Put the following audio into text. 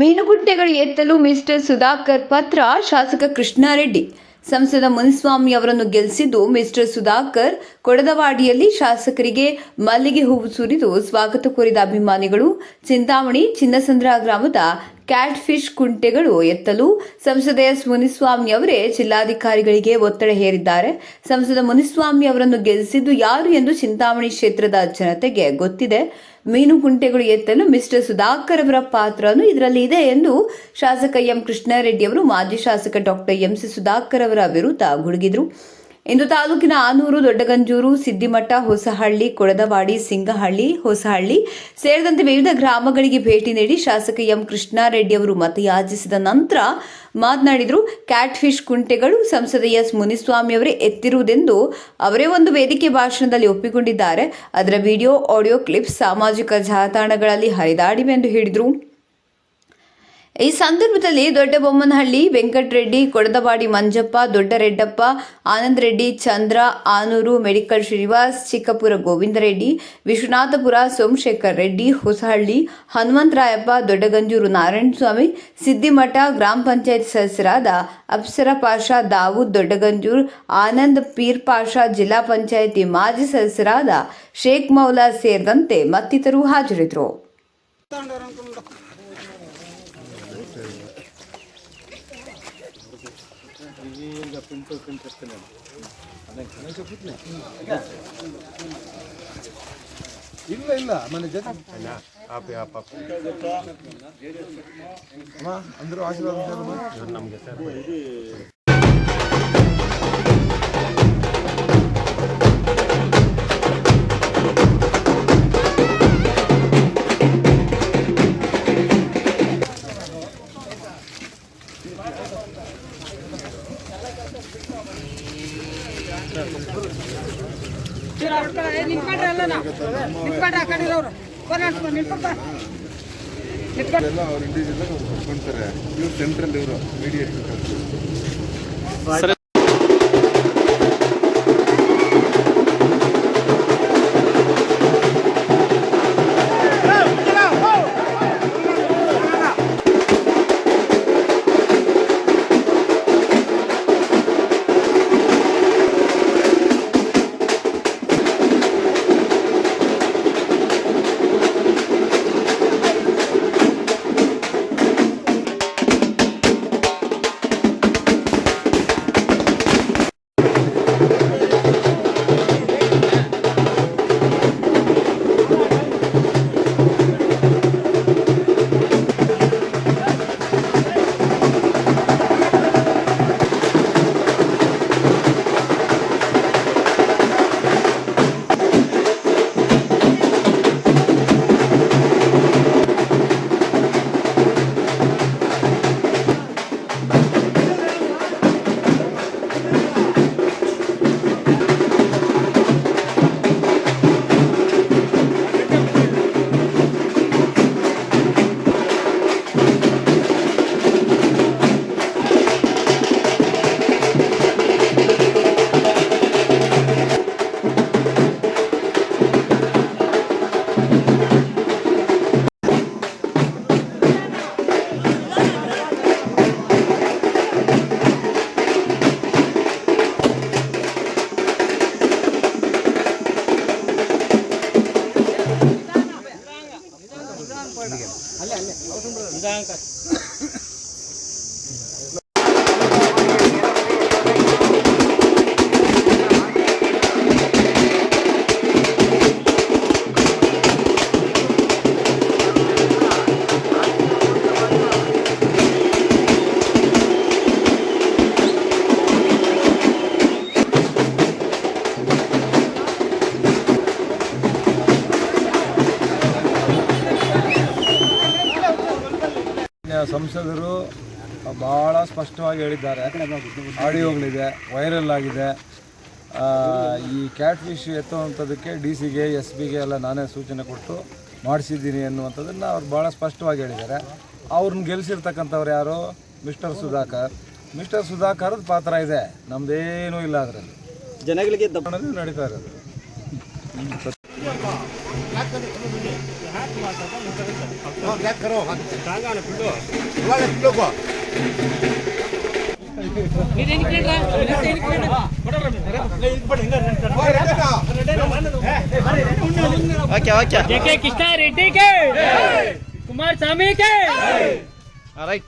ಮೀನುಗುಡ್ಡೆಗಳು ಎತ್ತಲು ಮಿಸ್ಟರ್ ಸುಧಾಕರ್ ಪತ್ರ ಶಾಸಕ ಕೃಷ್ಣಾರೆಡ್ಡಿ. ಸಂಸದ ಮುನಿಸ್ವಾಮಿ ಅವರನ್ನು ಗೆಲ್ಲಿಸಿದ್ದು ಮಿಸ್ಟರ್ ಸುಧಾಕರ್. ಕೊಡದವಾಡಿಯಲ್ಲಿ ಶಾಸಕರಿಗೆ ಮಲ್ಲಿಗೆ ಹೂವು ಸುರಿದು ಸ್ವಾಗತ ಕೋರಿದ ಅಭಿಮಾನಿಗಳು. ಚಿಂತಾಮಣಿ ಚಿನ್ನಸಂದ್ರ ಗ್ರಾಮದ ಕ್ಯಾಟ್ ಫಿಶ್ ಕುಂಟೆಗಳು ಎತ್ತಲು ಸಂಸದ ಎಸ್ ಮುನಿಸ್ವಾಮಿ ಅವರೇ ಜಿಲ್ಲಾಧಿಕಾರಿಗಳಿಗೆ ಒತ್ತಡ ಹೇರಿದ್ದಾರೆ. ಸಂಸದ ಮುನಿಸ್ವಾಮಿ ಅವರನ್ನು ಗೆಲ್ಲಿಸಿದ್ದು ಯಾರು ಎಂದು ಚಿಂತಾಮಣಿ ಕ್ಷೇತ್ರದ ಜನತೆಗೆ ಗೊತ್ತಿದೆ. ಮೀನುಗುಂಟೆಗಳು ಎತ್ತಲು ಮಿಸ್ಟರ್ ಸುಧಾಕರ್ ಅವರ ಪಾತ್ರನು ಇದರಲ್ಲಿ ಇದೆ ಎಂದು ಶಾಸಕ ಎಂ ಕೃಷ್ಣಾರೆಡ್ಡಿ ಅವರು ಮಾಜಿ ಶಾಸಕ ಡಾಕ್ಟರ್ ಎಂಸಿ ಸುಧಾಕರ್ ಅವರ ವಿರುದ್ಧ ಗುಡುಗಿದರು. ಇಂದು ತಾಲೂಕಿನ ಆನೂರು, ದೊಡ್ಡಗಂಜೂರು, ಸಿದ್ದಿಮಠ, ಹೊಸಹಳ್ಳಿ, ಕೊಡದವಾಡಿ, ಸಿಂಗಹಳ್ಳಿ, ಹೊಸಹಳ್ಳಿ ಸೇರಿದಂತೆ ವಿವಿಧ ಗ್ರಾಮಗಳಿಗೆ ಭೇಟಿ ನೀಡಿ ಶಾಸಕ ಎಂ ಕೃಷ್ಣಾರೆಡ್ಡಿ ಅವರು ಮತಯಾಚಿಸಿದ ನಂತರ ಮಾತನಾಡಿದರು. ಕ್ಯಾಟ್ ಫಿಶ್ ಕುಂಟೆಗಳು ಸಂಸದ ಎಸ್ ಮುನಿಸ್ವಾಮಿ ಅವರೇ ಎತ್ತಿರುವುದೆಂದು ಅವರೇ ಒಂದು ವೇದಿಕೆ ಭಾಷಣದಲ್ಲಿ ಒಪ್ಪಿಕೊಂಡಿದ್ದಾರೆ. ಅದರ ವಿಡಿಯೋ, ಆಡಿಯೋ ಕ್ಲಿಪ್ಸ್ ಸಾಮಾಜಿಕ ಜಾಲತಾಣಗಳಲ್ಲಿ ಹರಿದಾಡಿವೆ ಎಂದು ಹೇಳಿದರು. ಈ ಸಂದರ್ಭದಲ್ಲಿ ದೊಡ್ಡಬೊಮ್ಮನಹಳ್ಳಿ ವೆಂಕಟರೆಡ್ಡಿ, ಕೊಡದವಾಡಿ ಮಂಜಪ್ಪ, ದೊಡ್ಡರೆಡ್ಡಪ್ಪ, ಆನಂದ್ ರೆಡ್ಡಿ, ಚಂದ್ರ, ಆನೂರು ಮೆಡಿಕಲ್ ಶ್ರೀನಿವಾಸ್, ಚಿಕ್ಕಪುರ ಗೋವಿಂದರೆಡ್ಡಿ, ವಿಶ್ವನಾಥಪುರ ಸೋಮಶೇಖರ್ ರೆಡ್ಡಿ, ಹೊಸಹಳ್ಳಿ ಹನುಮಂತರಾಯಪ್ಪ, ದೊಡ್ಡಗಂಜೂರು ನಾರಾಯಣಸ್ವಾಮಿ, ಸಿದ್ದಿಮಠ ಗ್ರಾಮ ಪಂಚಾಯತ್ ಸದಸ್ಯರಾದ ಅಪ್ಸರ ಪಾಷಾ, ದಾವೂದ್, ದೊಡ್ಡಗಂಜೂರು ಆನಂದ್, ಪೀರ್ ಪಾಷಾ, ಜಿಲ್ಲಾ ಪಂಚಾಯಿತಿ ಮಾಜಿ ಸದಸ್ಯರಾದ ಶೇಖ್ ಮೌಲಾ ಸೇರಿದಂತೆ ಮತ್ತಿತರರು ಹಾಜರಿದ್ದರು. ಇಲ್ಲ మన జత ఆపే అమ్మా అందరూ ఆశీర్వాదం నಮಗೆ ಸರ್. ಸೆಂಟ್ರಲ್ ಇವರು ಮೀಡಿಯೇಟ್ ಸಂಸದರು ಭಾಳ ಸ್ಪಷ್ಟವಾಗಿ ಹೇಳಿದ್ದಾರೆ. ಆಡಿಯೋಗಳಿದೆ, ವೈರಲ್ ಆಗಿದೆ. ಈ ಕ್ಯಾಟ್ ಫಿಶ್ ಎತ್ತುವಂಥದ್ದಕ್ಕೆ ಡಿ.ಸಿಗೆ, ಎಸ್.ಪಿಗೆ ಎಲ್ಲ ನಾನೇ ಸೂಚನೆ ಕೊಟ್ಟು ಮಾಡಿಸಿದ್ದೀನಿ ಅನ್ನುವಂಥದ್ದನ್ನು ಅವ್ರು ಭಾಳ ಸ್ಪಷ್ಟವಾಗಿ ಹೇಳಿದ್ದಾರೆ. ಅವ್ರನ್ನ ಗೆಲ್ಲಿಸಿರ್ತಕ್ಕಂಥವ್ರು ಯಾರು? ಮಿಸ್ಟರ್ ಸುಧಾಕರ್. ಮಿಸ್ಟರ್ ಸುಧಾಕರದ ಪಾತ್ರ ಇದೆ, ನಮ್ಮದೇನೂ ಇಲ್ಲ. ಅದರಲ್ಲಿ ಜನಗಳಿಗೆ ನಡೀತಾ ಇರೋದು. KK कृष्णा रेड्डी के कुमार स्वामी के राइट।